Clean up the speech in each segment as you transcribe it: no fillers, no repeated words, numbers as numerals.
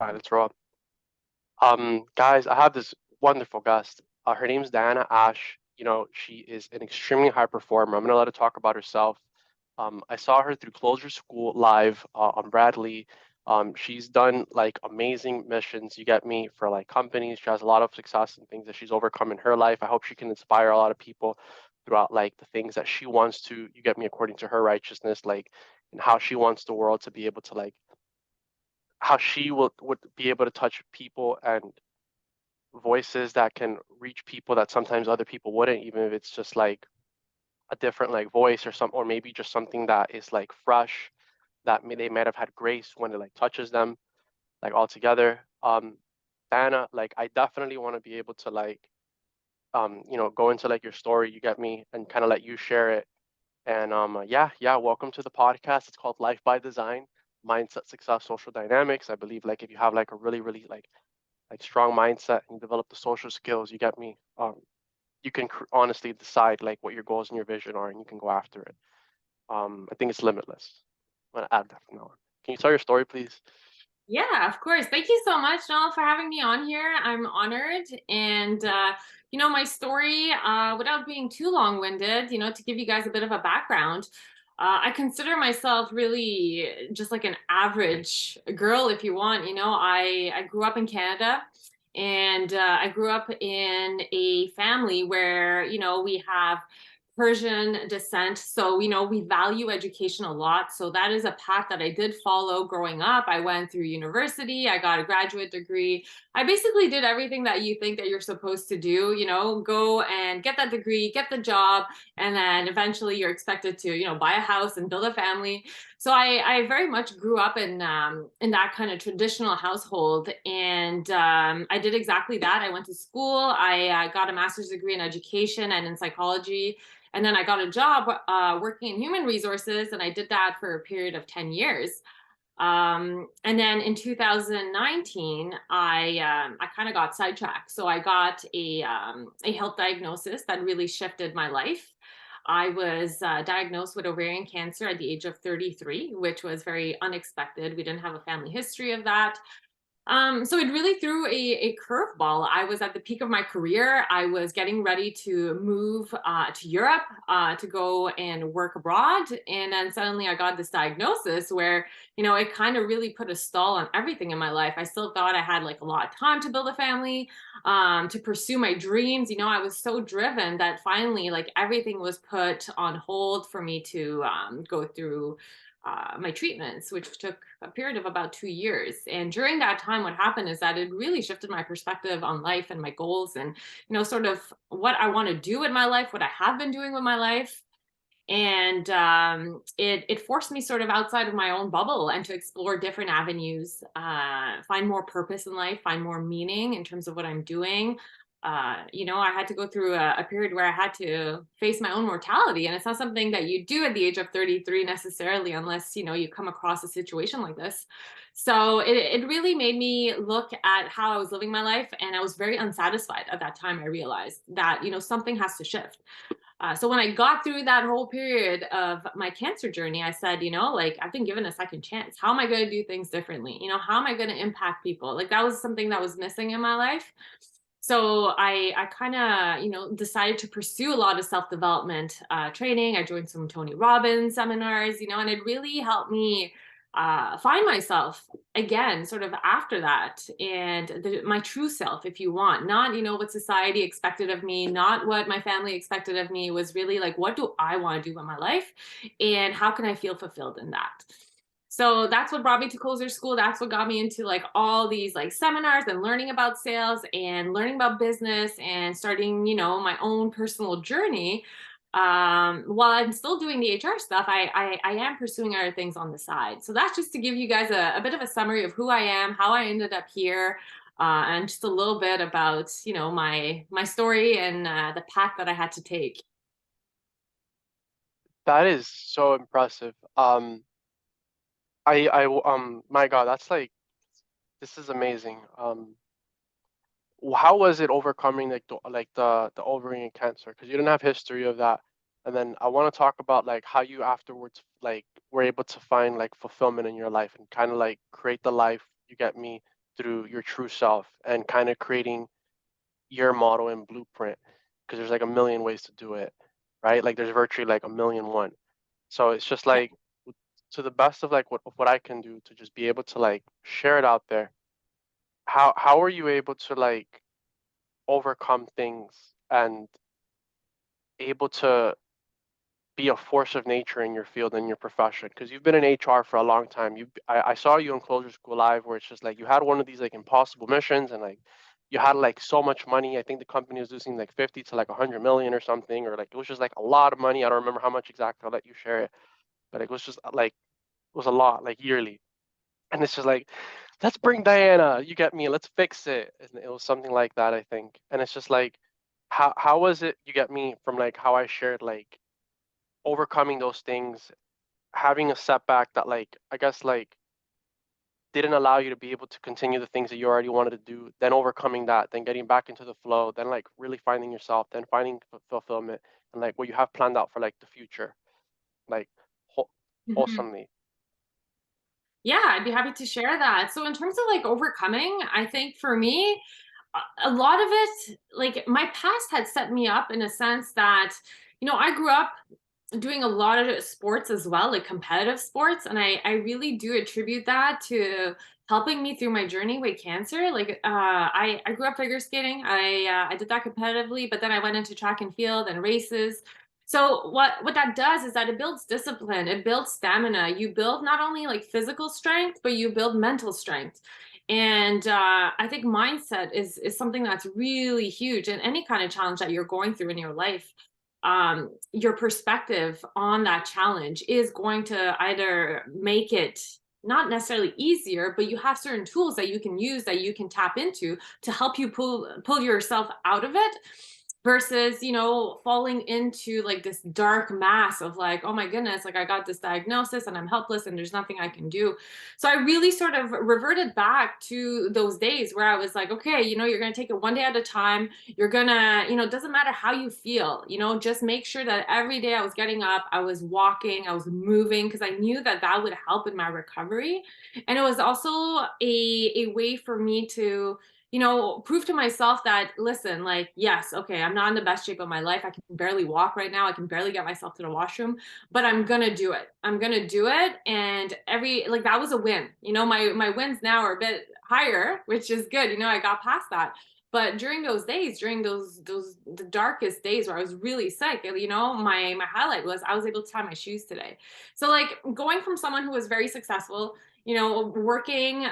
All right, let's roll. Guys, I have this wonderful guest. Her name's Diana Ash. She is an extremely high performer. I'm gonna let her talk about herself. I saw her through Closure School live on Bradley. She's done like amazing missions, you get me, for like companies. She has a lot of success and things that she's overcome in her life. I hope she can inspire a lot of people throughout like the things that she wants to, you get me, according to her righteousness, like and how she wants the world to be able to like how she would be able to touch people and voices that can reach people that sometimes other people wouldn't, even if it's just like a different like voice or some, or maybe just something that is like fresh that they might have had grace when it like touches them like altogether. Diana, like I definitely want to be able to like go into like your story, you get me, and kind of let you share it. And yeah, welcome to the podcast. It's called Life by Design, Mindset, Success, Social Dynamics. I believe like if you have like a really like strong mindset and develop the social skills, you get me. You can honestly decide like what your goals and your vision are, and you can go after it. I think it's limitless. I'm gonna add that from now on. Can you tell your story, please? Yeah, of course. Thank you so much, Noel, for having me on here. I'm honored. And, my story, without being too long winded, to give you guys a bit of a background, I consider myself really just like an average girl, if you want. I grew up in Canada. And I grew up in a family where, we have Persian descent. So, we value education a lot. So, that is a path that I did follow growing up. I went through university, I got a graduate degree. I basically did everything that you think that you're supposed to do, go and get that degree, get the job, and then eventually you're expected to, buy a house and build a family. So, I very much grew up in that kind of traditional household. And I did exactly that. I went to school, I got a master's degree in education and in psychology, and then I got a job working in human resources, and I did that for a period of 10 years. And then in 2019, I kind of got sidetracked. So I got a health diagnosis that really shifted my life. I was diagnosed with ovarian cancer at the age of 33, which was very unexpected. We didn't have a family history of that. So it really threw a curveball. I was at the peak of my career. I was getting ready to move to Europe to go and work abroad. And then suddenly I got this diagnosis where, it kind of really put a stall on everything in my life. I still thought I had like a lot of time to build a family, to pursue my dreams. I was so driven that finally, like everything was put on hold for me to go through my treatments, which took a period of about 2 years. And during that time, what happened is that it really shifted my perspective on life and my goals and, sort of what I want to do with my life, what I have been doing with my life. And it forced me sort of outside of my own bubble and to explore different avenues, find more purpose in life, find more meaning in terms of what I'm doing. I had to go through a period where I had to face my own mortality, and it's not something that you do at the age of 33 necessarily, unless you come across a situation like this. So it really made me look at how I was living my life, and I was very unsatisfied at that time. I realized that something has to shift. So when I got through that whole period of my cancer journey, I said, like I've been given a second chance. How am I going to do things differently? How am I going to impact people? Like that was something that was missing in my life. So I kind of decided to pursue a lot of self development training. I joined some Tony Robbins seminars, and it really helped me find myself again, sort of after that, and my true self, if you want, not what society expected of me, not what my family expected of me. Was really like, what do I want to do with my life, and how can I feel fulfilled in that? So that's what brought me to Closer School. That's what got me into like all these like seminars and learning about sales and learning about business and starting, my own personal journey. While I'm still doing the HR stuff, I am pursuing other things on the side. So that's just to give you guys a bit of a summary of who I am, how I ended up here, and just a little bit about, my story and the path that I had to take. That is so impressive. My God, that's like this is amazing. How was it overcoming like the ovarian cancer? Because you didn't have history of that. And then I want to talk about like how you afterwards like were able to find like fulfillment in your life and kind of like create the life, you get me, through your true self and kind of creating your model and blueprint, because there's like a million ways to do it, right? Like there's virtually like a million one. So it's just Yeah. like to the best of like what I can do to just be able to like share it out there. How are you able to like overcome things and able to be a force of nature in your field and your profession? Because you've been in HR for a long time. I saw you on Closure School Live where it's just like you had one of these like impossible missions and like you had like so much money. I think the company was losing like 50 to like 100 million or something, or like it was just like a lot of money. I don't remember how much exactly. I'll let you share it, but it was just like it was a lot like yearly. And it's just like, let's bring Diana. You get me? Let's fix it. And it was something like that, I think. And it's just like, how was it? You get me from like how I shared like overcoming those things, having a setback that like I guess like didn't allow you to be able to continue the things that you already wanted to do, then overcoming that, then getting back into the flow, then like really finding yourself, then finding fulfillment and like what you have planned out for like the future, like whole, Mhm. wholesomely. Yeah, I'd be happy to share that. So in terms of like overcoming, I think for me, a lot of it, like my past had set me up in a sense that, I grew up doing a lot of sports as well, like competitive sports. And I really do attribute that to helping me through my journey with cancer. Like I grew up figure skating. I did that competitively, but then I went into track and field and races. So what that does is that it builds discipline, it builds stamina. You build not only like physical strength, but you build mental strength. And I think mindset is something that's really huge in any kind of challenge that you're going through in your life. Your perspective on that challenge is going to either make it not necessarily easier, but you have certain tools that you can use, that you can tap into to help you pull yourself out of it, versus falling into like this dark mass of like, oh my goodness, like I got this diagnosis and I'm helpless and there's nothing I can do. So I really sort of reverted back to those days where I was like, okay, you're going to take it one day at a time. You're gonna, it doesn't matter how you feel, just make sure that every day I was getting up, I was walking, I was moving, because I knew that that would help in my recovery. And it was also a way for me to, prove to myself that, listen, like, yes, okay, I'm not in the best shape of my life. I can barely walk right now. I can barely get myself to the washroom, but I'm gonna do it. I'm gonna do it. And like that was a win. My wins now are a bit higher, which is good. I got past that. But during those days, during those the darkest days where I was really sick, my highlight was I was able to tie my shoes today. So like going from someone who was very successful, working,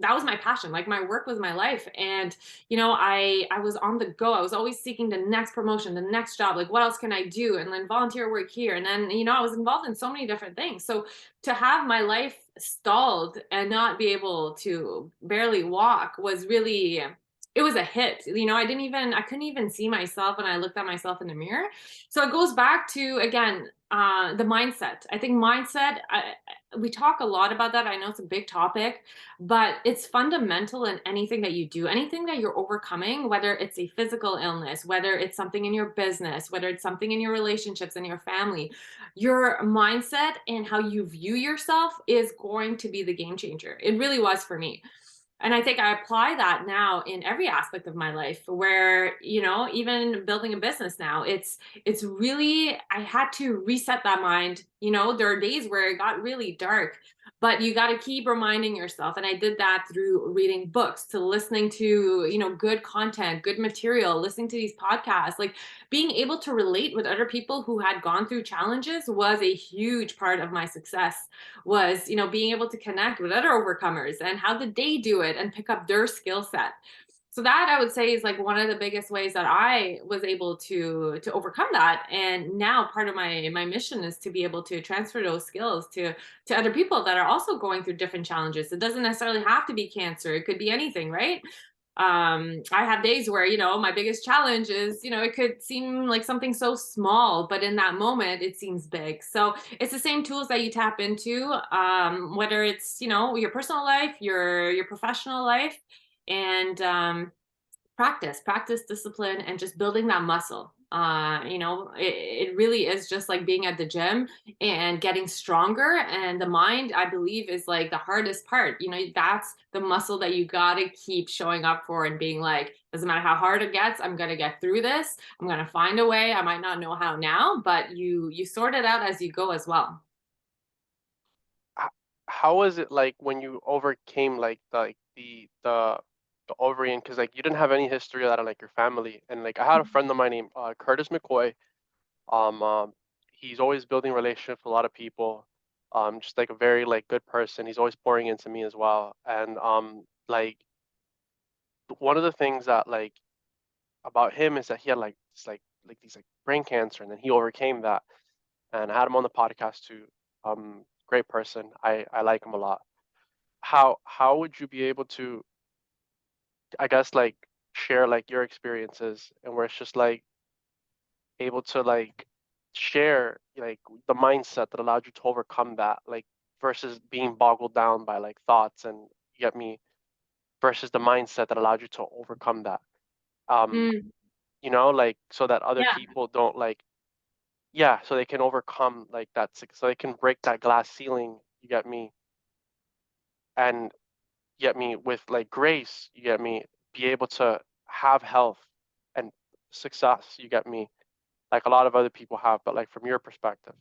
that was my passion. Like my work was my life. And I was on the go. I was always seeking the next promotion, the next job. Like what else can I do? And then volunteer work here. And then I was involved in so many different things. So to have my life stalled and not be able to barely walk was really, it was a hit. I couldn't even see myself when I looked at myself in the mirror. So it goes back to, again, the mindset. I think mindset, we talk a lot about that. I know it's a big topic, but it's fundamental in anything that you do, anything that you're overcoming, whether it's a physical illness, whether it's something in your business, whether it's something in your relationships and your family. Your mindset and how you view yourself is going to be the game changer. It really was for me. And I think I apply that now in every aspect of my life, where even building a business now, it's really, I had to reset that mind. There are days where it got really dark, but you got to keep reminding yourself. And I did that through reading books, to listening to good content, good material, listening to these podcasts. Like being able to relate with other people who had gone through challenges was a huge part of my success. Was being able to connect with other overcomers and how did they do it and pick up their skill set. So that, I would say, is like one of the biggest ways that I was able to overcome that. And now part of my mission is to be able to transfer those skills to other people that are also going through different challenges. It doesn't necessarily have to be cancer, it could be anything, right? I have days where my biggest challenge is it could seem like something so small, but in that moment it seems big. So it's the same tools that you tap into, whether it's your personal life, your professional life. And practice discipline, and just building that muscle. It really is just like being at the gym and getting stronger. And the mind, I believe, is like the hardest part. That's the muscle that you got to keep showing up for and being like, doesn't matter how hard it gets, I'm going to get through this. I'm going to find a way. I might not know how now, but you sort it out as you go as well. H- How was it like when you overcame like the Ovarian? Because like you didn't have any history of that in like your family, and like I had a friend of mine named Curtis McCoy. Um, um, he's always building relationships with a lot of people. Just like a very like good person. He's always pouring into me as well. And like one of the things that like about him is that he had like this like these like brain cancer, and then he overcame that. And I had him on the podcast too. Great person. I like him a lot. How would you be able to, I guess, like share like your experiences and where it's just like able to like share like the mindset that allowed you to overcome that, like versus being boggled down by like thoughts and you get me, versus the mindset that allowed you to overcome that. Um, Mm, like so that other yeah. people don't like, yeah, so they can overcome like that, so they can break that glass ceiling, you get me, and you get me with like grace, you get me, be able to have health and success, you get me, like a lot of other people have, but like from your perspective.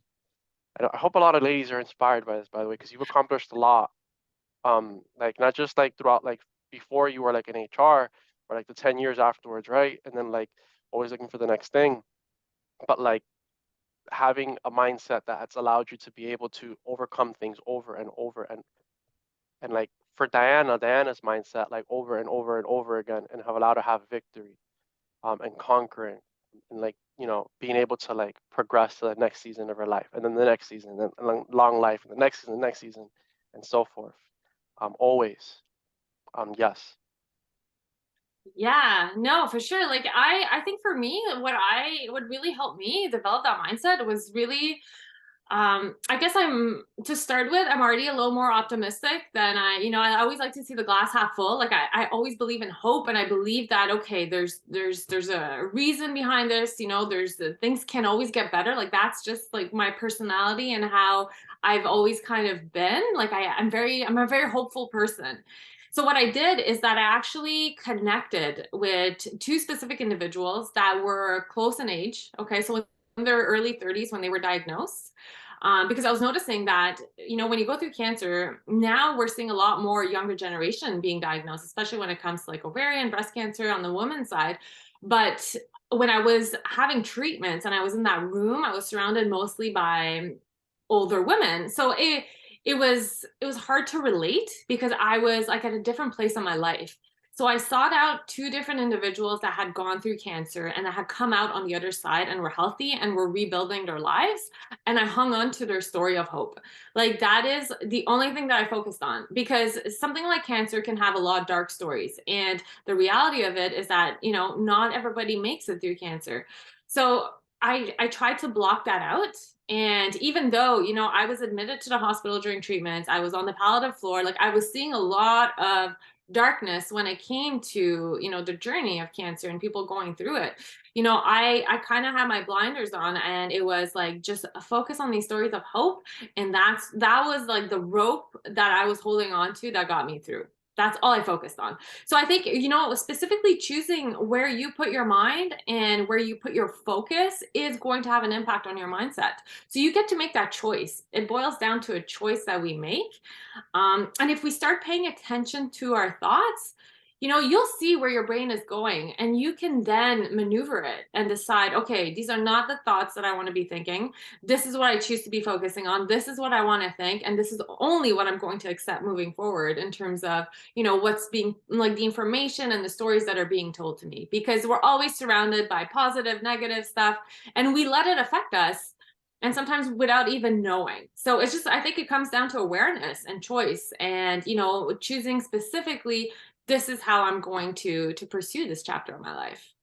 And I hope a lot of ladies are inspired by this, by the way, because you've accomplished a lot. Like not just like throughout like before you were like in HR or like the 10 years afterwards, right? And then like always looking for the next thing, but like having a mindset that has allowed you to be able to overcome things over and over and like for Diana's mindset like over and over and over again and have allowed her to have victory and conquering and like being able to like progress to the next season of her life and then the next season and then long life and the next season and so forth. Always. Yes. Yeah, no, for sure. Like I think for me, what really helped me develop that mindset was really I guess I'm to start with, I'm already a little more optimistic than I always like to see the glass half full. Like I always believe in hope and I believe that okay, there's a reason behind this, there's the things can always get better. Like that's just like my personality and how I've always kind of been. Like I'm a very hopeful person. So what I did is that I actually connected with two specific individuals that were close in age. Okay, so in their early 30s when they were diagnosed, because I was noticing that, when you go through cancer, now we're seeing a lot more younger generation being diagnosed, especially when it comes to like ovarian, breast cancer on the woman's side. But when I was having treatments and I was in that room, I was surrounded mostly by older women. So it was hard to relate because I was like at a different place in my life. So I sought out two different individuals that had gone through cancer and that had come out on the other side and were healthy and were rebuilding their lives. And I hung on to their story of hope. Like that is the only thing that I focused on because something like cancer can have a lot of dark stories. And the reality of it is that, not everybody makes it through cancer. So I tried to block that out. And even though, I was admitted to the hospital during treatments, I was on the palliative floor, like I was seeing a lot of darkness when it came to, the journey of cancer and people going through it. I kind of had my blinders on and it was like just focus on these stories of hope. And that was like the rope that I was holding on to that got me through. That's all I focused on. So I think, specifically choosing where you put your mind and where you put your focus is going to have an impact on your mindset. So you get to make that choice. It boils down to a choice that we make. And if we start paying attention to our thoughts, you'll see where your brain is going and you can then maneuver it and decide, okay, these are not the thoughts that I want to be thinking. This is what I choose to be focusing on. This is what I want to think. And this is only what I'm going to accept moving forward in terms of, what's being like the information and the stories that are being told to me, because we're always surrounded by positive, negative stuff and we let it affect us and sometimes without even knowing. So it's just, I think it comes down to awareness and choice and, choosing specifically, this is how I'm going to pursue this chapter of my life.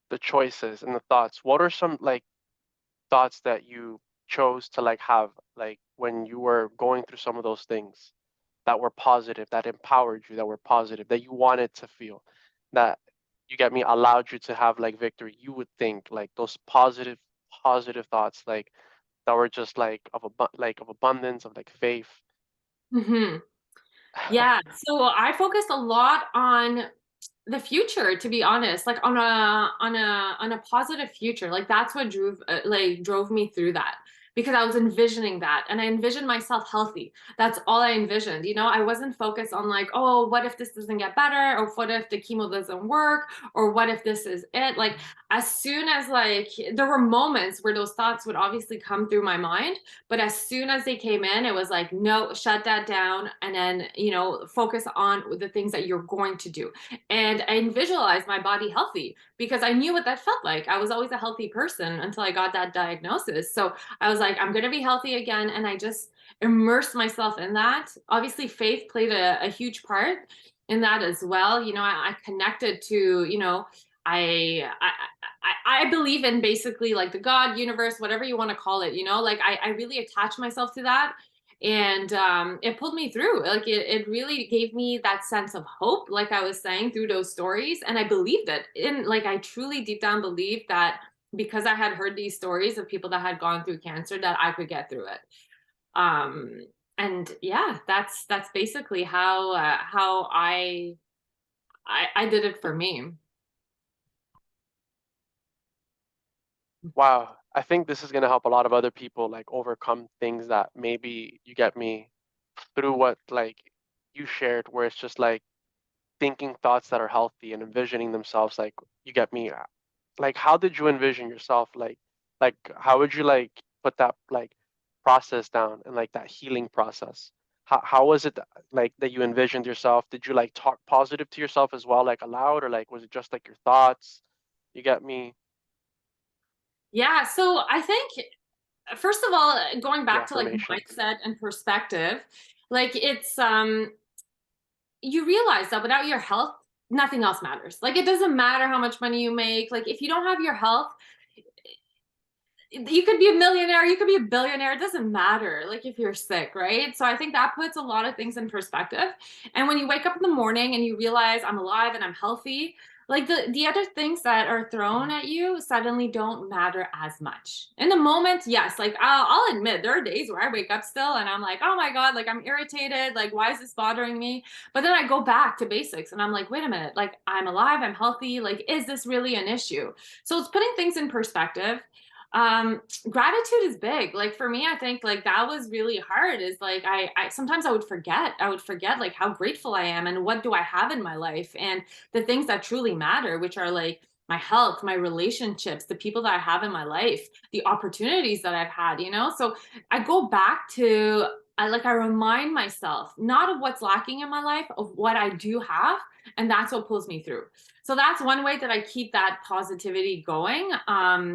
The choices and the thoughts. What are some like thoughts that you chose to like have like when you were going through some of those things that were positive, that empowered you, that were positive, that you wanted to feel, that you get me, allowed you to have like victory, you would think like those positive thoughts like that were just like of abundance, of like faith. Hmm. Yeah. So I focused a lot on the future, to be honest, like on a positive future. Like that's what drove me through that, because I was envisioning that, and I envisioned myself healthy. That's all I envisioned. I wasn't focused on like, oh, what if this doesn't get better, or what if the chemo doesn't work, or what if this is it. Like as soon as, like, there were moments where those thoughts would obviously come through my mind, but as soon as they came in, it was like, no, shut that down, and then focus on the things that you're going to do. And I visualized my body healthy, because I knew what that felt like. I was always a healthy person until I got that diagnosis. So I was like, I'm going to be healthy again. And I just immersed myself in that. Obviously, faith played a huge part in that as well. I connected to, I believe in basically like the God, universe, whatever you want to call it, like I really attach myself to that. And it pulled me through. Like it really gave me that sense of hope, like I was saying, through those stories. And I believed it. Like I truly deep down believed that, because I had heard these stories of people that had gone through cancer, that I could get through it. Um, and yeah, that's basically how I did it for me. Wow, I think this is going to help a lot of other people like overcome things that maybe, you get me, through what like you shared, where it's just like thinking thoughts that are healthy and envisioning themselves like, you get me, like how did you envision yourself, like how would you like put that like process down, and like that healing process, how was it like that you envisioned yourself? Did you like talk positive to yourself as well, like aloud, or like was it just like your thoughts, you get me? Yeah, so I think, first of all, going The back to like affirmation. mindset and perspective, like it's you realize that without your health, nothing else matters. Like it doesn't matter how much money you make. Like if you don't have your health, you could be a millionaire, you could be a billionaire, it doesn't matter, like if you're sick, right? So I think that puts a lot of things in perspective. And when you wake up in the morning and you realize, I'm alive and I'm healthy, like the other things that are thrown at you suddenly don't matter as much in the moment. Yes, like I'll admit there are days where I wake up still and I'm like, oh my god, like I'm irritated, like why is this bothering me? But then I go back to basics and I'm like, wait a minute, like I'm alive, I'm healthy, like is this really an issue? So it's putting things in perspective. Gratitude is big. Like for me, I think like that was really hard, is like I sometimes I would forget like how grateful I am and what do I have in my life, and the things that truly matter, which are like my health, my relationships, the people that I have in my life, the opportunities that I've had, so I go back to, I remind myself not of what's lacking in my life, of what I do have, and that's what pulls me through. So that's one way that I keep that positivity going.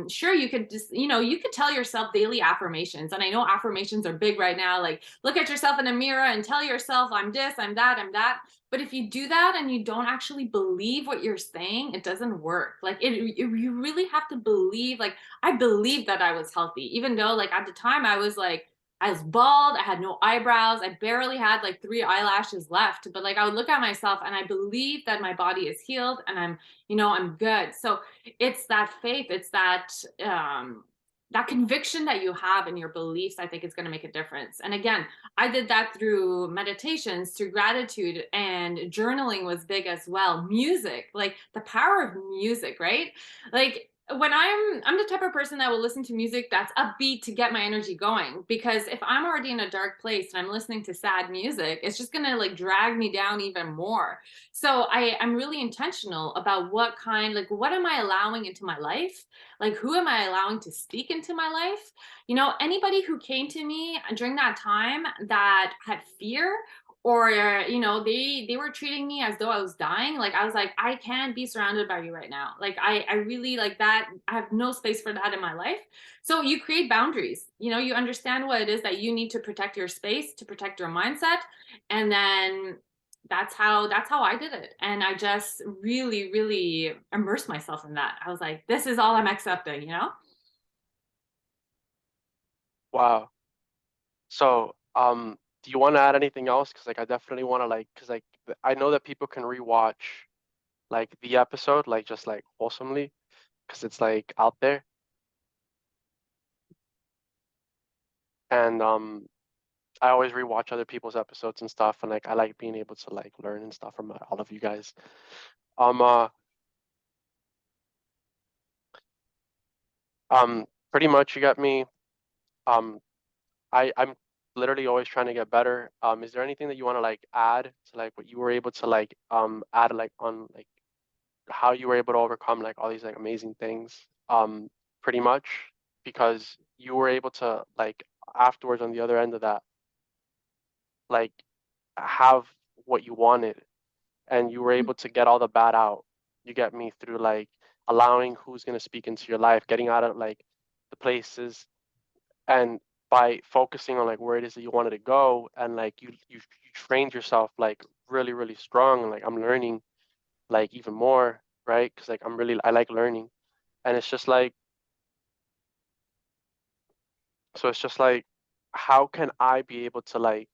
Sure, you could just, you could tell yourself daily affirmations. And I know affirmations are big right now. Like look at yourself in a mirror and tell yourself, I'm this, I'm that, I'm that. But if you do that and you don't actually believe what you're saying, it doesn't work. Like you really have to believe. Like I believed that I was healthy, even though like at the time I was bald. I had no eyebrows. I barely had like three eyelashes left. But like I would look at myself and I believe that my body is healed and I'm good. So it's that faith. It's that conviction that you have in your beliefs, I think is going to make a difference. And again, I did that through meditations, through gratitude, and journaling was big as well. Music, like the power of music, right? Like when I'm the type of person that will listen to music that's upbeat to get my energy going, because if I'm already in a dark place and I'm listening to sad music, it's just gonna like drag me down even more. So I'm really intentional about what am I allowing into my life? Like who am I allowing to speak into my life? Anybody who came to me during that time that had fear, or they were treating me as though I was dying, like I was like, I can't be surrounded by you right now. Like I really like that. I have no space for that in my life. So you create boundaries. You understand what it is that you need to protect your space, to protect your mindset, and then that's how I did it. And I just really really immersed myself in that. I was like, this is all I'm accepting. Wow. So, do you want to add anything else? Because like I definitely want to like, because like I know that people can rewatch like the episode, like just like wholesomely, because it's like out there. And I always rewatch other people's episodes and stuff, and like I like being able to like learn and stuff from all of you guys. Um, uh, Pretty much you got me. Um, I'm literally always trying to get better. Is there anything that you want to like add to like what you were able to like add like on like how you were able to overcome like all these like amazing things? Pretty much because you were able to like afterwards on the other end of that like have what you wanted and you were able to get all the bad out. You get me through like allowing who's going to speak into your life, getting out of like the places and by focusing on like where it is that you wanted to go and like you trained yourself like really strong and like I'm learning like even more, right? Because like I like learning and it's just like so it's just like how can I be able to like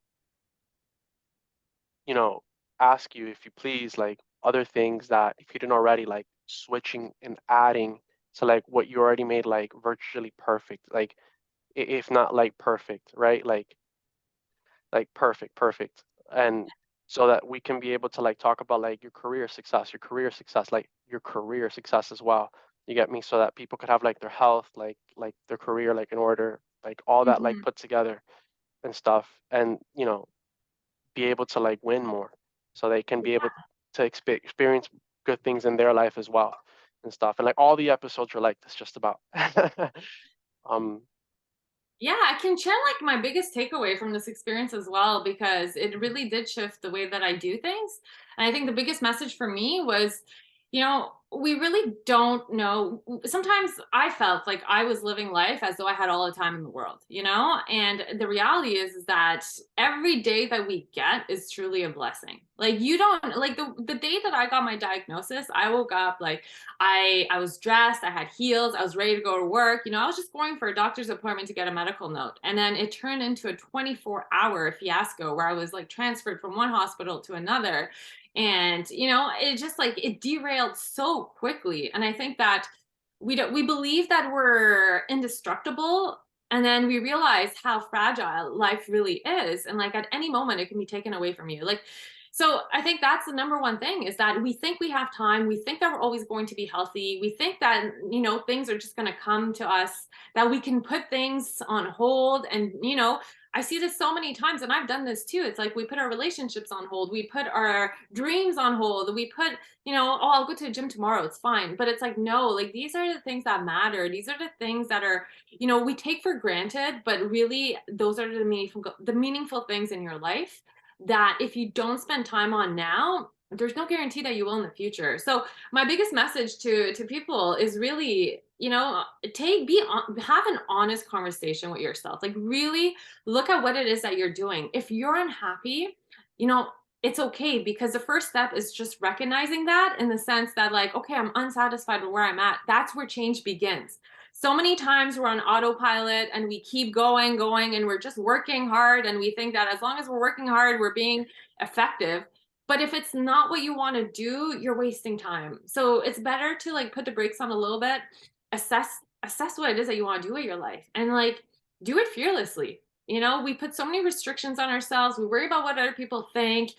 you know ask you if you please like other things that if you didn't already like switching and adding to like what you already made like virtually perfect like if not like perfect, right? Like perfect. And so that we can be able to like talk about like your career success, like your career success as well. You get me? So that people could have like their health, like their career like in order, like all that like Mhm. put together and stuff. And be able to like win more. So they can be able to experience good things in their life as well and stuff. And like all the episodes are like this just about. um Yeah, I can share like my biggest takeaway from this experience as well, because it really did shift the way that I do things. And I think the biggest message for me was, we really don't know. Sometimes I felt like I was living life as though I had all the time in the world, And the reality is that every day that we get is truly a blessing. Like you don't like the day that I got my diagnosis, I woke up like I was dressed, I had heels, I was ready to go to work. I was just going for a doctor's appointment to get a medical note. And then it turned into a 24-hour fiasco where I was like transferred from one hospital to another. And it just like it derailed so quickly. And I think that we believe that we're indestructible, and then we realize how fragile life really is, and like at any moment it can be taken away from you. Like, so I think that's the number one thing, is that we think we have time. We think that we're always going to be healthy. We think that, things are just going to come to us, that we can put things on hold. And, I see this so many times, and I've done this too. It's like we put our relationships on hold. We put our dreams on hold. We put, oh, I'll go to the gym tomorrow. It's fine. But it's like, no, like these are the things that matter. These are the things that are, we take for granted, but really those are the meaningful things in your life that if you don't spend time on now, there's no guarantee that you will in the future. So my biggest message to people is really, have an honest conversation with yourself. Like really look at what it is that you're doing. If you're unhappy, you know, it's okay, because the first step is just recognizing that, in the sense that like, okay, I'm unsatisfied with where I'm at. That's where change begins. So many times we're on autopilot and we keep going, and we're just working hard, and we think that as long as we're working hard, we're being effective. But if it's not what you want to do, you're wasting time. So it's better to like put the brakes on a little bit, assess what it is that you want to do with your life, and like do it fearlessly. We put so many restrictions on ourselves. We worry about what other people think.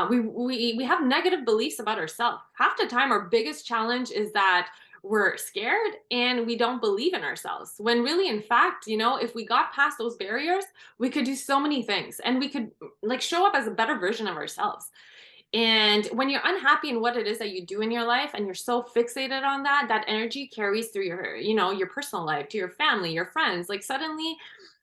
We have negative beliefs about ourselves. Half the time, our biggest challenge is that we're scared and we don't believe in ourselves, when really, in fact, if we got past those barriers, we could do so many things, and we could like show up as a better version of ourselves. And when you're unhappy in what it is that you do in your life, and you're so fixated on that, that energy carries through your personal life, to your family, your friends. Like suddenly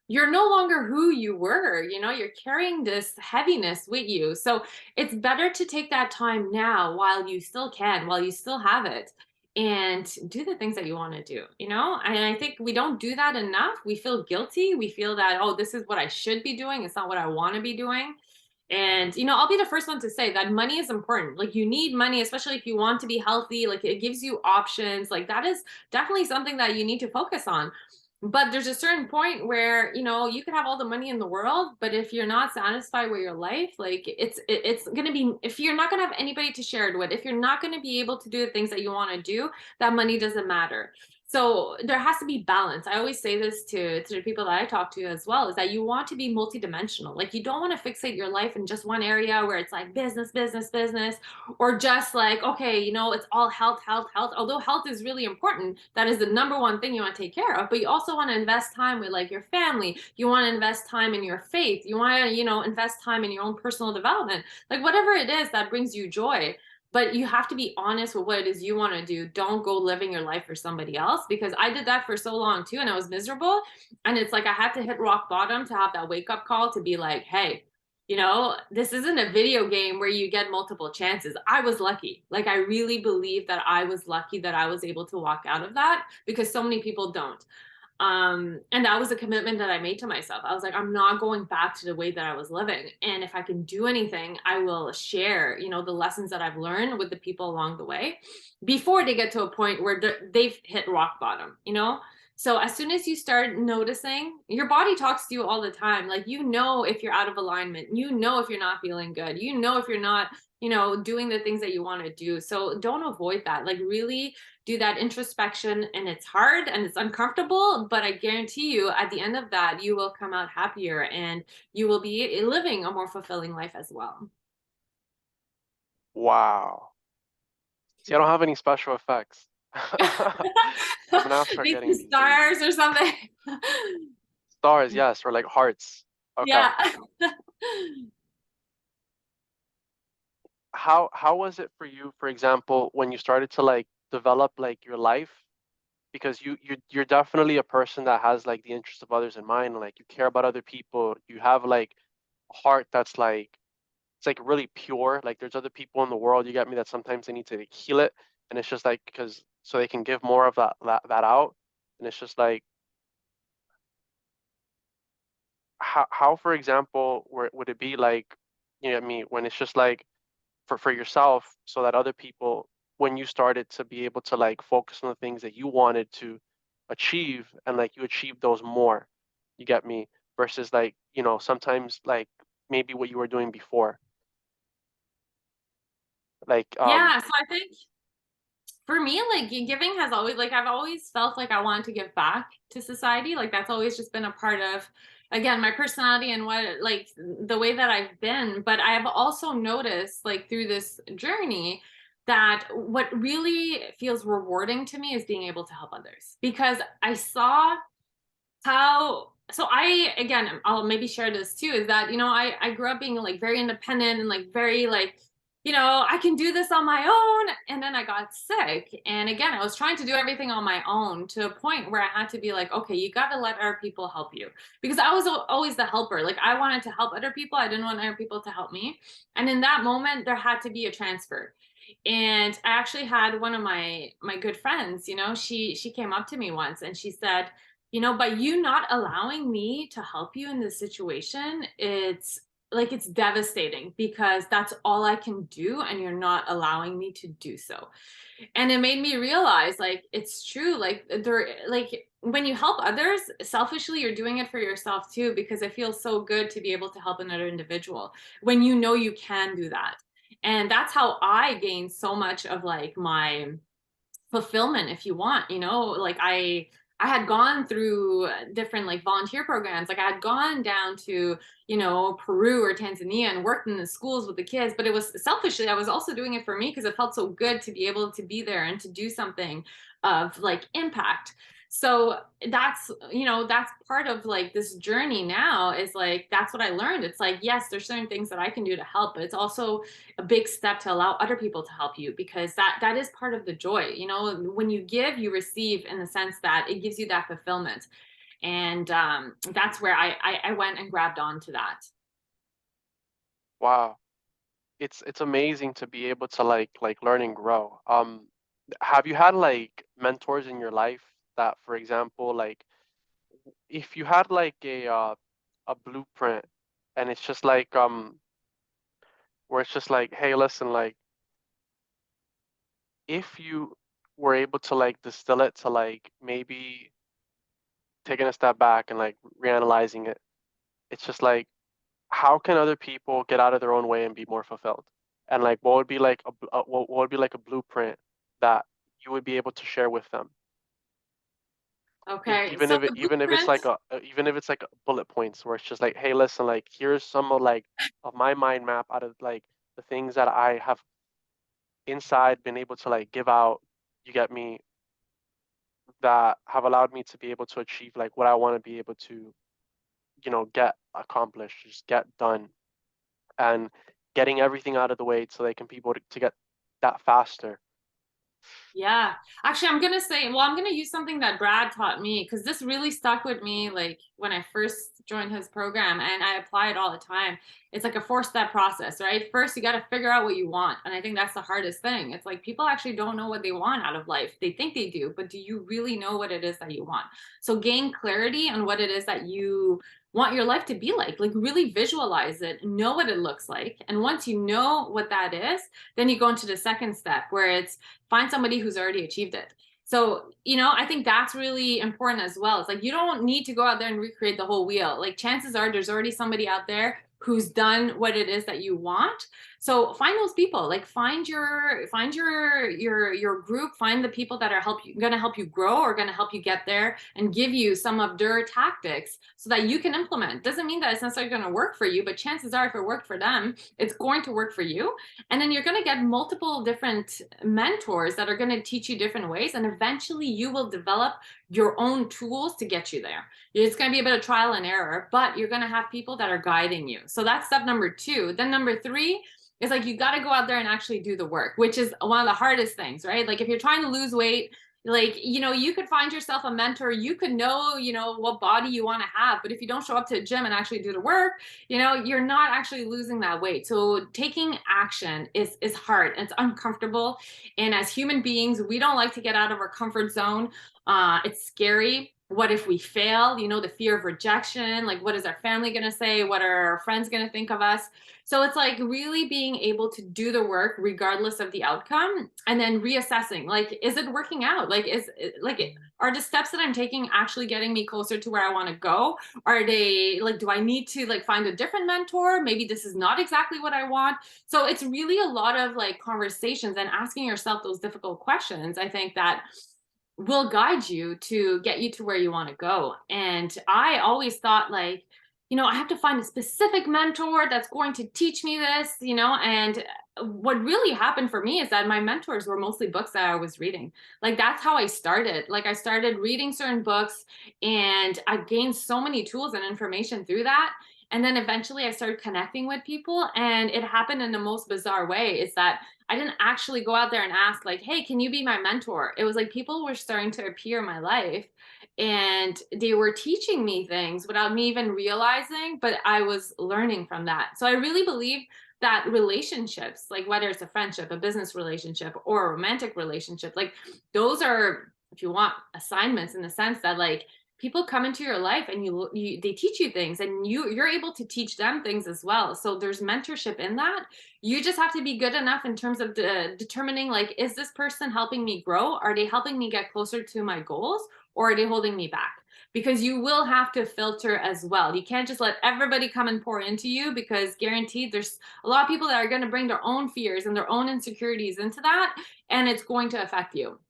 you're no longer who you were. You're carrying this heaviness with you. So it's better to take that time now, while you still can, while you still have it, and do the things that you want to do. And I think we don't do that enough. We feel guilty. We feel that, oh, this is what I should be doing. It's not what I want to be doing. And I'll be the first one to say that money is important. Like you need money, especially if you want to be healthy. Like it gives you options. Like that is definitely something that you need to focus on. But there's a certain point where, you can have all the money in the world, but if you're not satisfied with your life, like it's going to be, if you're not going to have anybody to share it with, if you're not going to be able to do the things that you want to do, that money doesn't matter. So there has to be balance. I always say this to the people that I talk to as well, is that you want to be multidimensional. Like you don't want to fixate your life in just one area where it's like business, business, business, or just like, okay, it's all health, health, health. Although health is really important, that is the number one thing you want to take care of. But you also want to invest time with like your family. You want to invest time in your faith. You want to, invest time in your own personal development, like whatever it is that brings you joy. But you have to be honest with what it is you want to do. Don't go living your life for somebody else, because I did that for so long too, and I was miserable. And it's like I had to hit rock bottom to have that wake up call to be like, hey, this isn't a video game where you get multiple chances. I was lucky. Like, I really believe that I was lucky that I was able to walk out of that, because so many people don't. And that was a commitment that I made to myself. I was like, I'm not going back to the way that I was living. And if I can do anything, I will share, the lessons that I've learned with the people along the way before they get to a point where they've hit rock bottom. So as soon as you start noticing, your body talks to you all the time. Like, if you're out of alignment, if you're not feeling good, if you're not, doing the things that you want to do. So don't avoid that. Like, really do that introspection, and it's hard and it's uncomfortable, but I guarantee you at the end of that, you will come out happier and you will be living a more fulfilling life as well. Wow. See, I don't have any special effects. I'm gonna have to start Make getting some these things. stars or something. Stars, yes, or like hearts. Okay. Yeah. How was it for you, for example, when you started to like develop like your life? Because you're definitely a person that has like the interest of others in mind, like you care about other people. You have like a heart that's like it's like really pure. Like there's other people in the world, you get me, that sometimes they need to like, heal it, and it's just like because so they can give more of that out, and it's just like how for example would it be like you know what I mean when it's just like for yourself so that other people when you started to be able to like focus on the things that you wanted to achieve and like you achieve those more, you get me, versus like sometimes like maybe what you were doing before like Yeah. So I think for me, like giving has always, like, I've always felt like I wanted to give back to society. Like that's always just been a part of, again, my personality and what, like, the way that I've been. But I have also noticed, like, through this journey, that what really feels rewarding to me is being able to help others, because I saw how, so I, again, I'll maybe share this too, is that, I grew up being like very independent and like very like, I can do this on my own. And then I got sick. And again, I was trying to do everything on my own to a point where I had to be like, okay, you got to let other people help you. Because I was always the helper. Like I wanted to help other people. I didn't want other people to help me. And in that moment, there had to be a transfer. And I actually had one of my good friends, she came up to me once and she said, by you not allowing me to help you in this situation, it's like it's devastating, because that's all I can do and you're not allowing me to do so. And it made me realize, like, it's true. Like there, like when you help others selfishly, you're doing it for yourself too, because it feels so good to be able to help another individual when you can do that. And that's how I gained so much of like my fulfillment, if you want. Like I had gone through different like volunteer programs. Like I had gone down to, Peru or Tanzania and worked in the schools with the kids, but it was selfishly, I was also doing it for me because it felt so good to be able to be there and to do something of like impact. So that's part of like this journey now, is like that's what I learned. It's like, yes, there's certain things that I can do to help, but it's also a big step to allow other people to help you, because that is part of the joy. When you give, you receive, in the sense that it gives you that fulfillment. And that's where I went and grabbed onto that. wow, it's amazing to be able to like learn and grow. Have you had like mentors in your life that, for example, like if you had like a blueprint and it's just like where it's just like, hey, listen, like if you were able to like distill it to like maybe taking a step back and like reanalyzing it, it's just like how can other people get out of their own way and be more fulfilled? And like what would be like what would be like a blueprint that you would be able to share with them? Okay, Even so if the blueprint. even if it's like bullet points where it's just like, hey, listen, like here's some of like of my mind map out of like the things that I have inside been able to like give out, you get me, that have allowed me to be able to achieve like what I want to be able to, get accomplished, just get done, and getting everything out of the way so they can be able to get that faster. Yeah. Actually, I'm gonna say, well, I'm gonna use something that Brad taught me because this really stuck with me like when I first joined his program and I apply it all the time. It's like a four-step process, right? First, you got to figure out what you want. And I think that's the hardest thing. It's like people actually don't know what they want out of life. They think they do, but do you really know what it is that you want? So gain clarity on what it is that you want your life to be like really visualize it, know what it looks like. And once you know what that is, then you go into the second step where it's find somebody who's already achieved it. So, I think that's really important as well. It's like you don't need to go out there and recreate the whole wheel. Like chances are there's already somebody out there who's done what it is that you want. So find those people. Like find your group, find the people that are going to help you grow or going to help you get there and give you some of their tactics so that you can implement. Doesn't mean that it's necessarily going to work for you, but chances are if it worked for them, it's going to work for you. And then you're going to get multiple different mentors that are going to teach you different ways. And eventually you will develop your own tools to get you there. It's going to be a bit of trial and error, but you're going to have people that are guiding you. So that's step number 2. Then number 3 is like you got to go out there and actually do the work, which is one of the hardest things, right? Like if you're trying to lose weight, like you could find yourself a mentor, you could know what body you want to have, but if you don't show up to a gym and actually do the work, you're not actually losing that weight. So taking action is hard, it's uncomfortable, and as human beings we don't like to get out of our comfort zone. It's scary. What if we fail? The fear of rejection, like what is our family going to say, what are our friends going to think of us? So it's like really being able to do the work regardless of the outcome, and then reassessing, like, is it working out? Like, are the steps that I'm taking actually getting me closer to where I want to go? Are they like, do I need to like find a different mentor? Maybe this is not exactly what I want. So it's really a lot of like conversations and asking yourself those difficult questions, I think, that will guide you to get you to where you want to go. And I always thought like, I have to find a specific mentor that's going to teach me this. And what really happened for me is that my mentors were mostly books that I was reading. Like that's how I started. Like I started reading certain books and I gained so many tools and information through that. And then eventually I started connecting with people, and it happened in the most bizarre way. Is that I didn't actually go out there and ask like, "Hey, can you be my mentor?" It was like people were starting to appear in my life and they were teaching me things without me even realizing, but I was learning from that. So I really believe that relationships, like whether it's a friendship, a business relationship, or a romantic relationship, like those are, if you want, assignments, in the sense that like people come into your life and they teach you things, and you're able to teach them things as well. So there's mentorship in that. You just have to be good enough in terms of determining like, is this person helping me grow? Are they helping me get closer to my goals, or are they holding me back? Because you will have to filter as well. You can't just let everybody come and pour into you, because guaranteed there's a lot of people that are going to bring their own fears and their own insecurities into that, and it's going to affect you.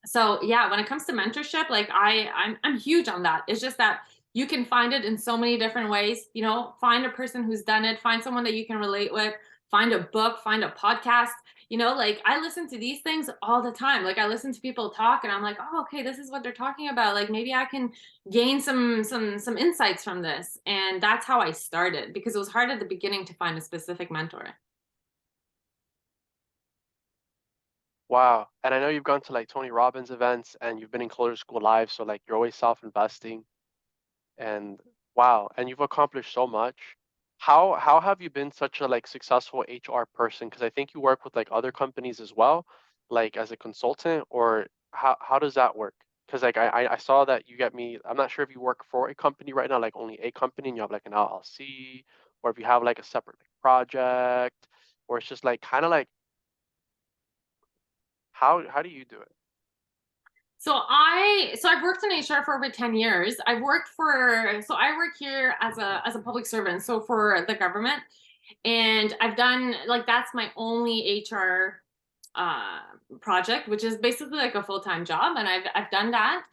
So yeah, when it comes to mentorship, like I'm huge on that. It's just that you can find it in so many different ways. Find a person who's done it, find someone that you can relate with, find a book, find a podcast. Like I listen to these things all the time. Like I listen to people talk and I'm like, oh, okay, this is what they're talking about. Like maybe I can gain some insights from this. And that's how I started, because it was hard at the beginning to find a specific mentor. Wow. And I know you've gone to like Tony Robbins events and you've been in Closer School Live, so like you're always self-investing. And wow, and you've accomplished so much. How have you been such a like successful HR person? Because I think you work with like other companies as well, like as a consultant, or how does that work? Because like I saw that you get me. I'm not sure if you work for a company right now, like only a company, and you have like an LLC, or if you have like a separate like, project, or it's just like kind of like how do you do it? I've worked in HR for over 10 years. I work here as a public servant, so for the government. And I've done like that's my only HR uh project, which is basically like a full-time job, and I've done that.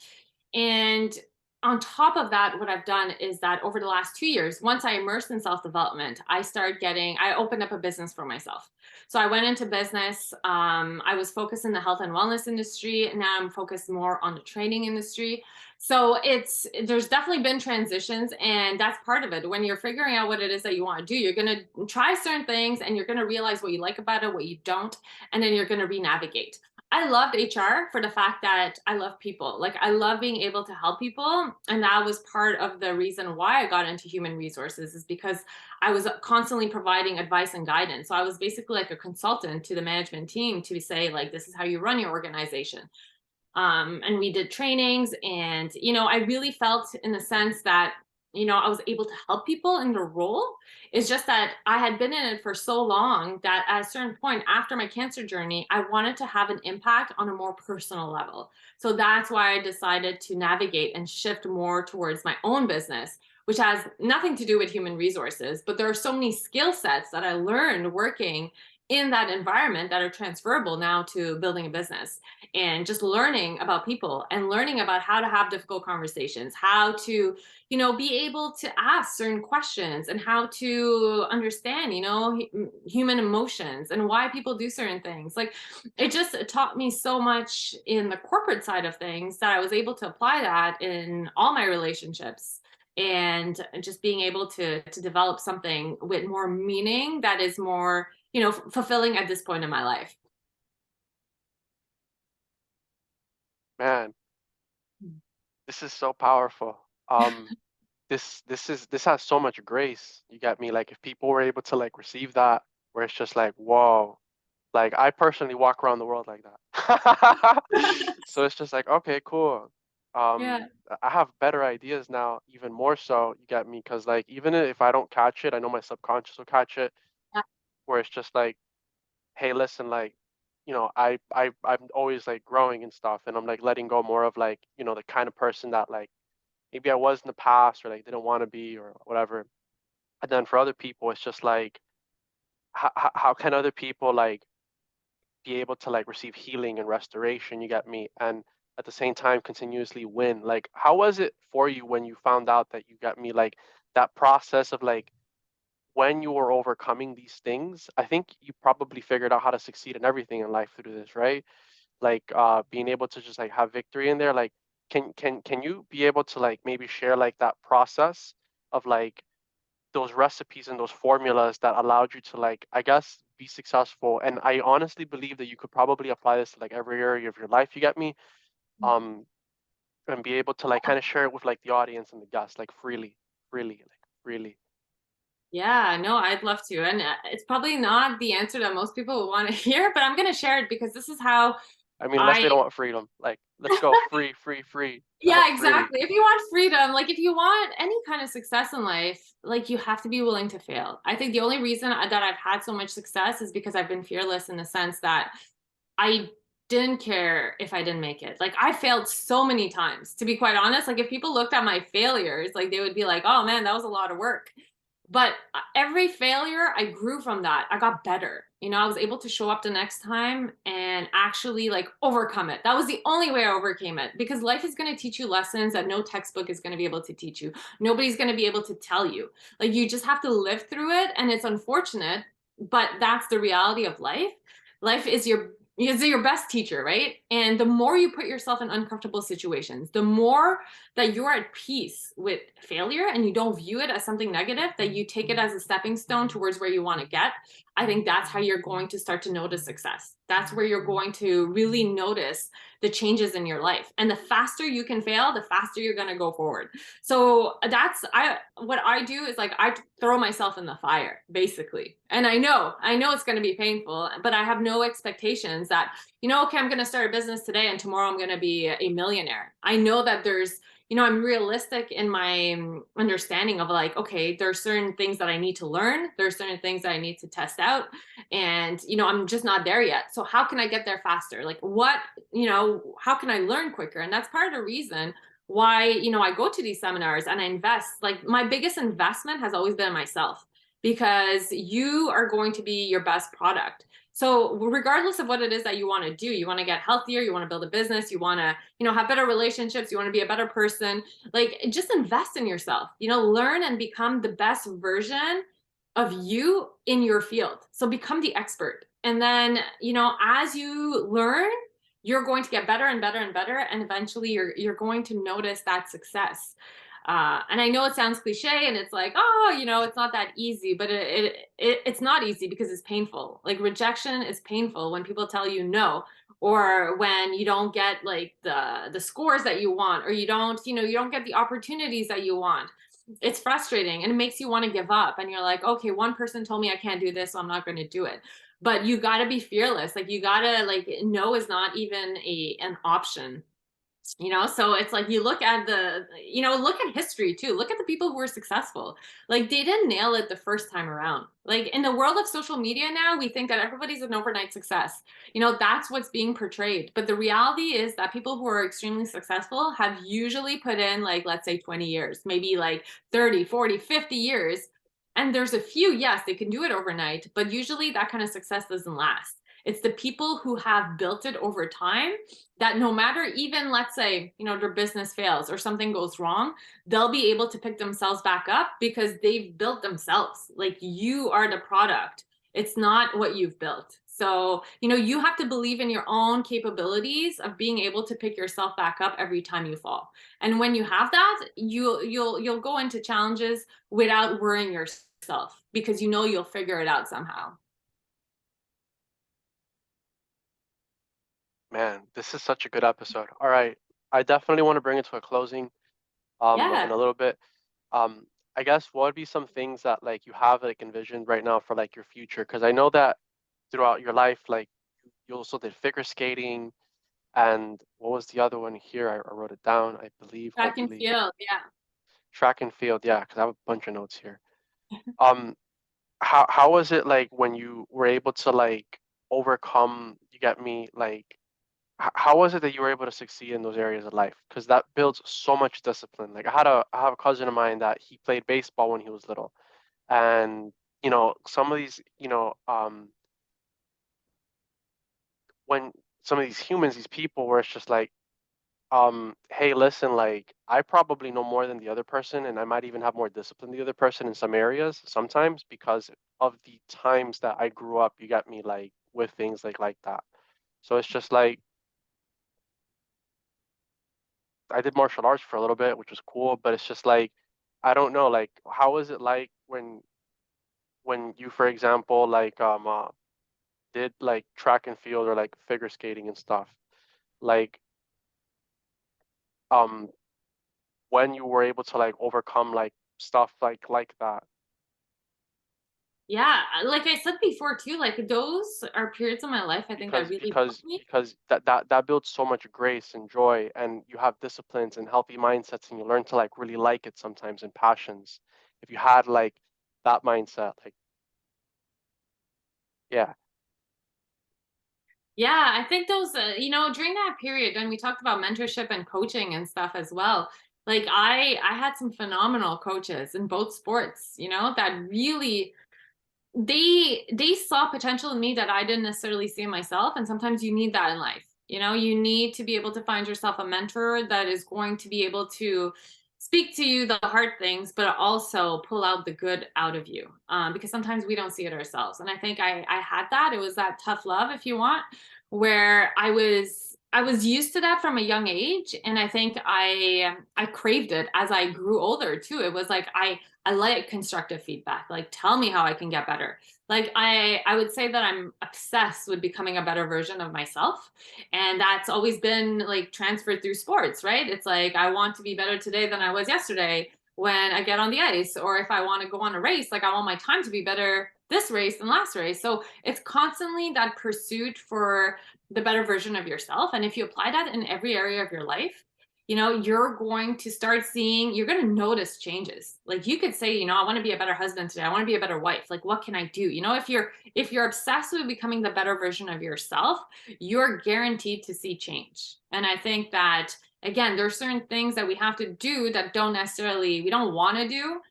And on top of that, what I've done is that over the last 2 years, once I immersed in self-development, I opened up a business for myself. So I went into business. I was focused in the health and wellness industry, and now I'm focused more on the training industry. So there's definitely been transitions, and that's part of it. When you're figuring out what it is that you want to do, you're going to try certain things, and you're going to realize what you like about it, what you don't, and then you're going to re-navigate. I loved HR for the fact that I love people. Like I love being able to help people. And that was part of the reason why I got into human resources, is because I was constantly providing advice and guidance. So I was basically like a consultant to the management team to say, like, this is how you run your organization. And we did trainings, and I really felt in the sense that I was able to help people in the role. It's just that I had been in it for so long that at a certain point after my cancer journey, I wanted to have an impact on a more personal level. So that's why I decided to navigate and shift more towards my own business, which has nothing to do with human resources, but there are so many skill sets that I learned working in that environment that are transferable now to building a business, and just learning about people and learning about how to have difficult conversations, how to, be able to ask certain questions, and how to understand, human emotions and why people do certain things. Like it just taught me so much in the corporate side of things that I was able to apply that in all my relationships, and just being able to develop something with more meaning that is more, fulfilling at this point in my life. Man, this is so powerful. This has so much grace. You get me? Like if people were able to like receive that, where it's just like, whoa, like I personally walk around the world like that. So it's just like, okay, cool. Yeah. I have better ideas now, even more so, you get me? Because like even if I don't catch it, I know my subconscious will catch it, where it's just like, hey, listen, like, I'm always like growing and stuff, and I'm like letting go more of like, the kind of person that like maybe I was in the past or like didn't want to be or whatever. And then for other people, it's just like, how can other people like be able to like receive healing and restoration? You get me? And at the same time, continuously win. Like, how was it for you when you found out that you got me? Like that process of like when you were overcoming these things, I think you probably figured out how to succeed in everything in life through this, right? Like being able to just like have victory in there. Like, can you be able to like maybe share like that process of like those recipes and those formulas that allowed you to like, I guess, be successful? And I honestly believe that you could probably apply this to like every area of your life, you get me? um and be able to like kind of share it with like the audience and the guests like freely like freely. Yeah, no, I'd love to. And it's probably not the answer that most people would want to hear, but I'm going to share it because this is how I mean, unless I, they don't want freedom, like let's go free. I want yeah, freely. exactly. If you want freedom, like if you want any kind of success in life, like you have to be willing to fail. I think the only reason that I've had so much success is because I've been fearless in the sense that I didn't care if I didn't make it. Like I failed so many times, to be quite honest. Like if people looked at my failures, like they would be like, "Oh man, that was a lot of work." But every failure, I grew from that. I got better. I was able to show up the next time and actually like overcome it. That was the only way I overcame it, because life is going to teach you lessons that no textbook is going to be able to teach you. Nobody's going to be able to tell you. Like you just have to live through it, and it's unfortunate, but that's the reality of life. Life is your best teacher, right? And the more you put yourself in uncomfortable situations, the more that you're at peace with failure and you don't view it as something negative, that you take it as a stepping stone towards where you want to get. I think that's how you're going to start to notice success. That's where you're going to really notice the changes in your life. And the faster you can fail, the faster you're going to go forward. So what I do is like I throw myself in the fire basically. And I know it's going to be painful, but I have no expectations that, okay, I'm going to start a business today and tomorrow I'm going to be a millionaire. I know that there's I'm realistic in my understanding of like, okay, there are certain things that I need to learn. There are certain things that I need to test out. And, I'm just not there yet. So how can I get there faster? Like how can I learn quicker? And that's part of the reason why, I go to these seminars and I invest. Like my biggest investment has always been in myself because you are going to be your best product. So regardless of what it is that you want to do, you want to get healthier, you want to build a business, you want to, have better relationships, you want to be a better person, like just invest in yourself, learn and become the best version of you in your field. So become the expert. And then, as you learn, you're going to get better and better and better. And eventually you're going to notice that success. And I know it sounds cliche and it's like, oh, it's not that easy, but it's not easy because it's painful. Like rejection is painful when people tell you no, or when you don't get like the scores that you want, or you don't get the opportunities that you want. It's frustrating and it makes you want to give up. And you're like, okay, one person told me I can't do this, so I'm not going to do it. But you got to be fearless. Like you got to like, no is not even an option. So it's like you look at look at history too. Look at the people who were successful. Like they didn't nail it the first time around. Like in the world of social media now, we think that everybody's an overnight success. That's what's being portrayed. But the reality is that people who are extremely successful have usually put in like, let's say 20 years, maybe like 30, 40, 50 years. And there's a few, yes, they can do it overnight, but usually that kind of success doesn't last. It's the people who have built it over time that no matter, even let's say, their business fails or something goes wrong, they'll be able to pick themselves back up because they've built themselves. Like you are the product. It's not what you've built. So, you have to believe in your own capabilities of being able to pick yourself back up every time you fall. And when you have that, you'll go into challenges without worrying yourself because you'll figure it out somehow. Man, this is such a good episode. All right. I definitely want to bring it to a closing in Yeah. a little bit. Um I guess what would be some things that like you have like envisioned right now for like your future? Because I know that throughout your life, like you also did figure skating and what was the other one here? I wrote it down, I believe, Track and hopefully. field. Yeah. Track and field, yeah, because I have a bunch of notes here. Um, how was it like when you were able to like overcome, you get me, like how was it that you were able to succeed in those areas of life? Because that builds so much discipline. Like I have a cousin of mine that he played baseball when he was little, and some of these, when some of these humans, these people, where it's just like, hey, listen, like I probably know more than the other person, and I might even have more discipline than the other person in some areas sometimes because of the times that I grew up. You got me, like with things like that. So it's just like I did martial arts for a little bit, which was cool, but it's just like I don't know, like how is it like when you, for example, like did like track and field or like figure skating and stuff, like um when you were able to like overcome like stuff like that. Yeah, like I said before too, like those are periods of my life I think that because really built because me. because that builds so much grace and joy, and you have disciplines and healthy mindsets, and you learn to like really like it sometimes, and passions if you had like that mindset, like yeah. Yeah, I think those, during that period, and we talked about mentorship and coaching and stuff as well. Like I had some phenomenal coaches in both sports, that really they saw potential in me that I didn't necessarily see in myself. And sometimes you need that in life. You need to be able to find yourself a mentor that is going to be able to speak to you the hard things, but also pull out the good out of you. Because sometimes we don't see it ourselves. And I think I had that. It was that tough love, if you want, where I was used to that from a young age. And I think I craved it as I grew older too. It was like I like constructive feedback. Like, tell me how I can get better. Like, I would say that I'm obsessed with becoming a better version of myself. And that's always been like transferred through sports, right? It's like, I want to be better today than I was yesterday when I get on the ice. Or if I want to go on a race, like, I want my time to be better this race than last race. So it's constantly that pursuit for the better version of yourself. And if you apply that in every area of your life, you're going to start seeing, you're going to notice changes. Like you could say, I want to be a better husband today. I want to be a better wife. Like, what can I do? If you're obsessed with becoming the better version of yourself, you're guaranteed to see change. And I think that, again, there are certain things that we have to do that we don't want to do.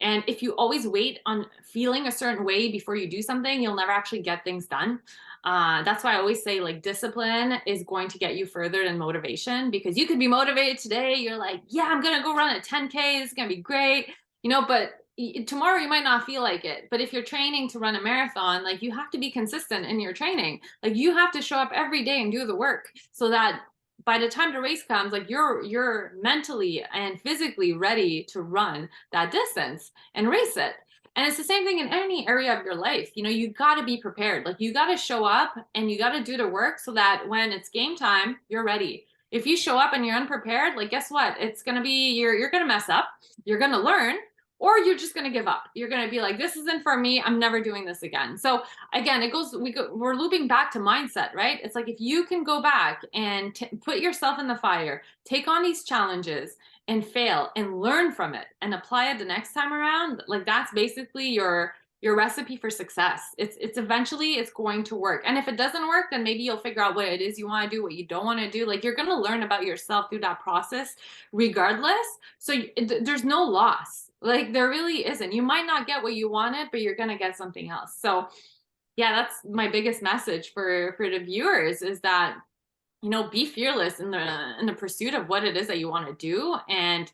And if you always wait on feeling a certain way before you do something, you'll never actually get things done. That's why I always say, like, discipline is going to get you further than motivation, because you could be motivated today. You're like, yeah, I'm going to go run a 10K. It's going to be great. But tomorrow you might not feel like it. But if you're training to run a marathon, like, you have to be consistent in your training. Like, you have to show up every day and do the work so that by the time the race comes, like, you're mentally and physically ready to run that distance and race it. And it's the same thing in any area of your life. You got to be prepared. Like, you got to show up and you got to do the work so that when it's game time, you're ready. If you show up and you're unprepared, like, guess what? It's going to be, you're going to mess up. You're going to learn, or you're just going to give up. You're going to be like, this isn't for me. I'm never doing this again. So again, we're looping back to mindset, right? It's like, if you can go back and put yourself in the fire, take on these challenges and fail and learn from it and apply it the next time around, like, that's basically your recipe for success. It's eventually it's going to work. And if it doesn't work, then maybe you'll figure out what it is you want to do, what you don't want to do. Like, you're going to learn about yourself through that process regardless. So there's no loss. Like, there really isn't. You might not get what you wanted, but you're going to get something else. So yeah, that's my biggest message for the viewers, is that, be fearless in the pursuit of what it is that you want to do. And,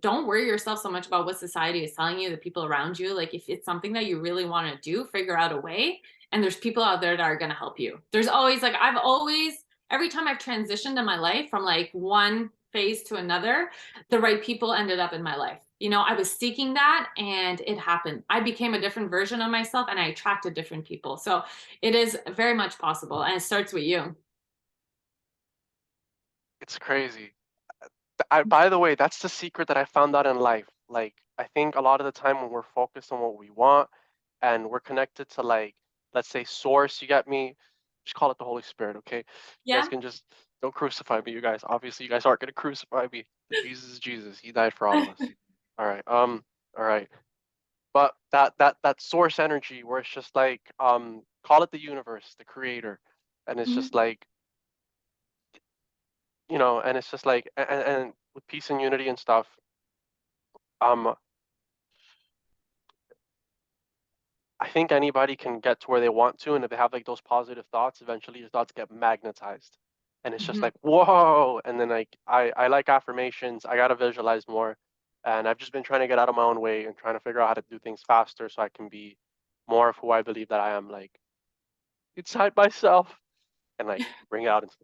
don't worry yourself so much about what society is telling you, the people around you. Like, if it's something that you really want to do, figure out a way. And there's people out there that are going to help you. There's always, like, every time I've transitioned in my life from, like, one phase to another, the right people ended up in my life. I was seeking that and it happened. I became a different version of myself and I attracted different people. So it is very much possible. And it starts with you. It's crazy. By the way, that's the secret that I found out in life. Like, I think a lot of the time when we're focused on what we want and we're connected to, like, let's say source, you get me? Just call it the Holy Spirit, okay? You guys Yeah. can just don't crucify me, you guys. Obviously, you guys aren't gonna crucify me. But Jesus is Jesus. He died for all of us. All right. All right. But that source energy where it's just like, call it the universe, the creator. And it's Mhm. just like, and it's just like, and with peace and unity and stuff, um, I think anybody can get to where they want to, and if they have like those positive thoughts, eventually your thoughts get magnetized, and it's just Mhm. like, whoa. And then, like, I like affirmations. I gotta visualize more, and I've just been trying to get out of my own way and trying to figure out how to do things faster so I can be more of who I believe that I am, like, inside myself, and like bring it out into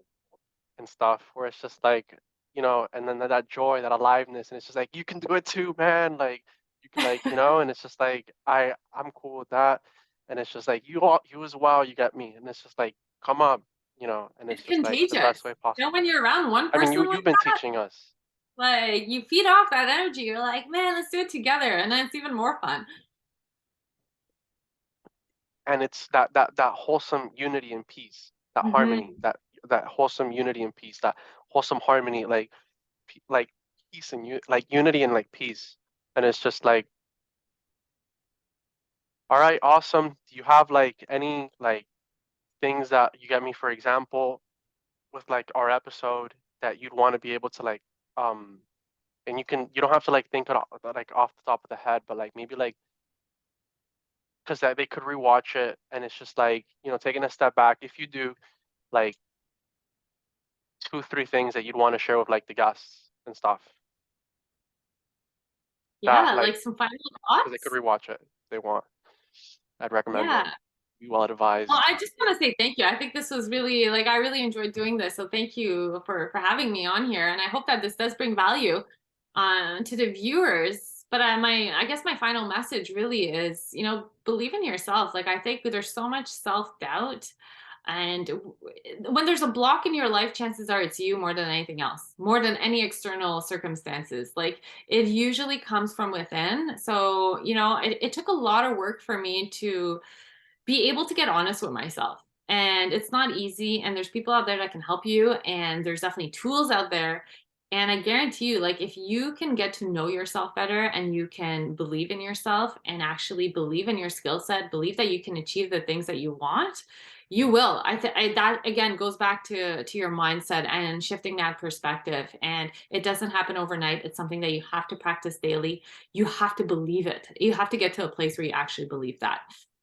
and stuff. Where it's just like, and then that joy, that aliveness, and it's just like, you can do it too, man. Like, you can, like, and it's just like, I'm cool with that. And it's just like, you as well, you get me. And it's just like, come up, and it's It's just like the contagious. best way possible. When you're around one I mean, person like you've been that, teaching us. like, you feed off that energy. You're like, man, let's do it together. And then it's even more fun. And it's that wholesome unity and peace, that harmony, Hmm. that wholesome unity and peace, that wholesome harmony, like peace and like unity and like peace. And it's just like, all right, awesome. Do you have like any like things that you get me, for example, with like our episode that you'd want to be able to like, um and you don't have to like think it like off the top of the head, but like maybe like, because that they could rewatch it, and it's just like, taking a step back, if you do, like, two, three things that you'd want to share with like the guests and stuff, that Yeah, like, like some final because they could thoughts. rewatch it if they want. I'd recommend it. Yeah. Be well Well, advised. I just want to say thank you. I think this was really, like, I really enjoyed doing this. So thank you for having me on here. And I hope that this does bring value to the viewers. But I guess my final message really is, believe in yourself. Like, I think there's so much self-doubt. And when there's a block in your life, chances are it's you more than anything else, more than any external circumstances. Like, it usually comes from within. So, it took a lot of work for me to be able to get honest with myself. And it's not easy. And there's people out there that can help you. And there's definitely tools out there. And I guarantee you, like, if you can get to know yourself better and you can believe in yourself and actually believe in your skill set, believe that you can achieve the things that you want, you will. That again goes back to your mindset and shifting that perspective. And it doesn't happen overnight. It's something that you have to practice daily. You have to believe it. You have to get to a place where you actually believe that.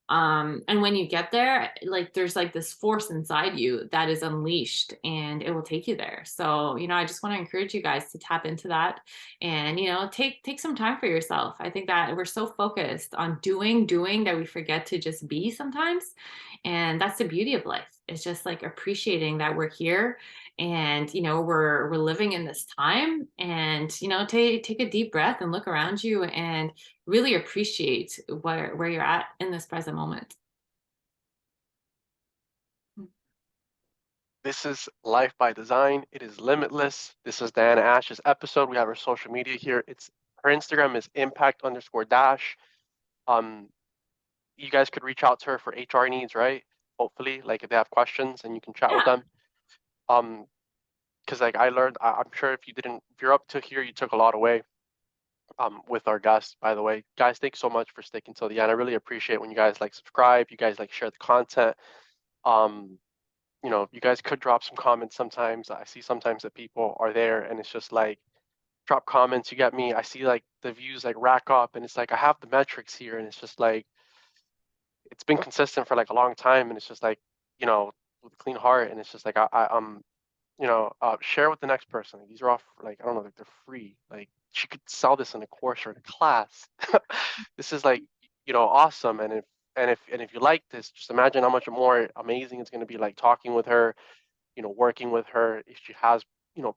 And when you get there, like, there's like this force inside you that is unleashed and it will take you there. So, I just want to encourage you guys to tap into that and, take some time for yourself. I think that we're so focused on doing that we forget to just be sometimes. And that's the beauty of life. It's just like appreciating that we're here and, we're living in this time. And, take a deep breath and look around you and really appreciate where you're at in this present moment. This is Life by Design. It is limitless. This is Diana Ash's episode. We have her social media here. It's her Instagram is impact_dash. Um, you guys could reach out to her for HR needs, right? Hopefully, like if they have questions and you can chat with Yeah. them. Um, because like I learned, I'm sure if you're up to here, you took a lot away. With our guests, by the way, guys, thanks so much for sticking till the end. I really appreciate when you guys like subscribe, you guys like share the content. Um, you guys could drop some comments sometimes. I see sometimes that people are there and it's just like drop comments. You get me. I see like the views like rack up and it's like I have the metrics here and it's just like it's been consistent for like a long time and it's just like, with a clean heart and it's just like share with the next person. Like, these are all like I don't know, like they're free. Like she could sell this in a course or in a class. This is like awesome. And if you like this, just imagine how much more amazing it's going to be. Like talking with her, working with her. If she has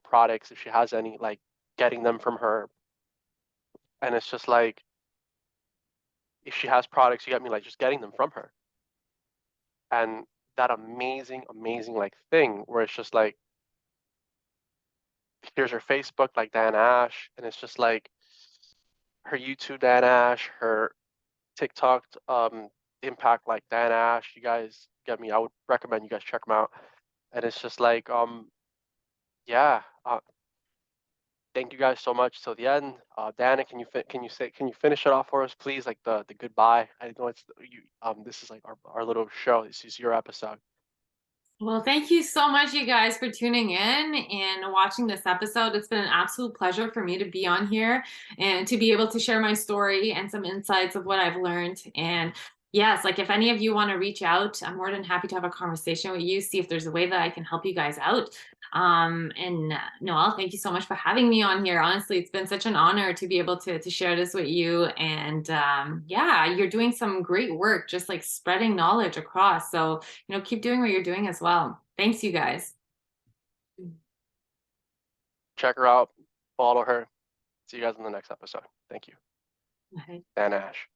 products, if she has any, like getting them from her. And it's just like if she has products, you get me, like just getting them from her. And that amazing, amazing like thing where it's just like here's her Facebook, like Dan Ash, and it's just like her YouTube Dan Ash, her TikTok impact like Dan Ash. You guys get me. I would recommend you guys check them out. And it's just like yeah. Thank you guys so much till the end. Dana, can you finish it off for us, please? Like the goodbye. I know it's you. This is like our little show. This is your episode. Well, thank you so much, you guys, for tuning in and watching this episode. It's been an absolute pleasure for me to be on here and to be able to share my story and some insights of what I've learned. And yes, like if any of you want to reach out, I'm more than happy to have a conversation with you, see if there's a way that I can help you guys out. And Noel, thank you so much for having me on here. Honestly, it's been such an honor to be able to share this with you. And yeah, you're doing some great work, just like spreading knowledge across. So keep doing what you're doing as well. Thanks, you guys. Check her out. Follow her. See you guys in the next episode. Thank you. Bye. Dan Ash.